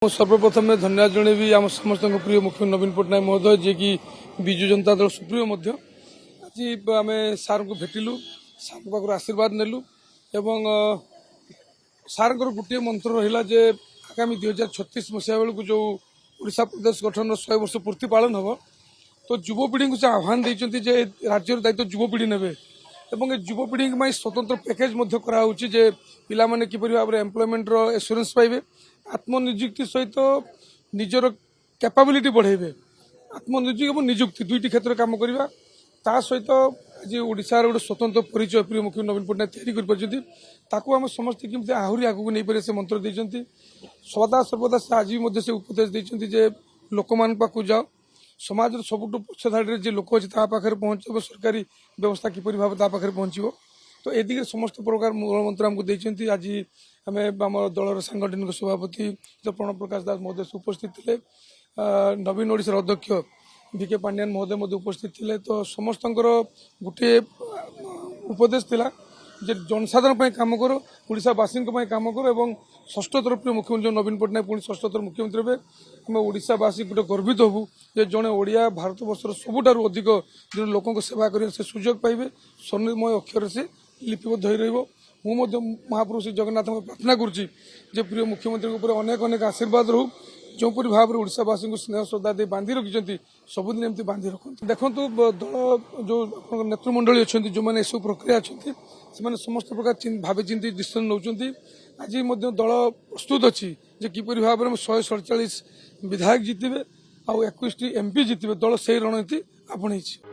सर्वप्रथम धन्यवाद जनइबी आम समस्त प्रिय मुख्य नवीन पट्टनायक महोदय जी की विजु जनता दल सुप्रिय आज आम सार को भेटिलु सार पाखर आशीर्वाद नेलु एवं सार गोटे मंत्र रहा जे आगामी 2036 मसीहा बेलू जो ओडिशा प्रदेश गठन 100 वर्ष पूर्ति पालन हम तो युवपीढ़ी को आह्वान देते जे राज्य दायित्व युवपीढ़ी ने एवं युवपीढ़ी स्वतंत्र पैकेज कराऊे पिला माने किपरि भाव एम्प्लॉयमेंट एश्योरेंस पाइबे आत्मनिजुक्ति सहित निजर कैपेबिलिटी बढ़ेबे आत्मनिजुक्ति और निजुक्ति दुईटी क्षेत्र काम करवा ता सहित आज ओडिशार गोटे स्वतंत्र परिचय प्रिय मुख्य नवीन पट्टनायक या आम समस्त केमती आहरी आगू नहीं पारे से मंत्र देते सदा सर्वदा से आज भी से उपदेश देते लोक मान पाखु जाओ समाज सबुठ पक्ष धाड़ी जे लोक अच्छे पाखे पहुंचे सरकारी व्यवस्था किपरि भाव पाखे पहुंचो तो ए दिगे समस्त प्रकार मूल मंत्र आमको देते आज आम आम दलर सांगठनिक सभापति प्रणव प्रकाश दास महोदय उपस्थित थे नवीन ओडिशार अध्यक्ष वीके पांड्यान महोदय उपस्थित थे तो समस्त गोटे उपदेश थिला जे जनसाधारण काम कर ओडिशावासी काम कर और षष्ठतर प्रिय मुख्यमंत्री नवीन पट्टनायक पुणी षष्ठतर मुख्यमंत्री हे आम ओडिशावासी गोटे गर्वित हबू जे जड़े ओडिया भारत वर्षर सबुठार अधिक जो लोक सेवा कर सुजोग पाइबे स्वर्णमय अक्षर से लिपिबद्ध हो रही मुझे महाप्रभु श्री जगन्नाथ प्रार्थना करुच्ची प्रिय मुख्यमंत्री उपर अनेक अनेक आशीर्वाद रहू जोपरी भाव में ओडिशावासी को स्नेह श्रद्धा दे बांधि रखिंट सबुदिन एमती बांधि रखते देखो दल जो नेतृमंडली अच्छा जो मैंने सब प्रक्रिया अच्छा से समस्त प्रकार भावी चिंती डिसीजन नौ आज दल प्रस्तुत अच्छी किपरि भाव में 147 विधायक जितबे आ 21 एमपी जितबे दल से रणनीति आपणेछि।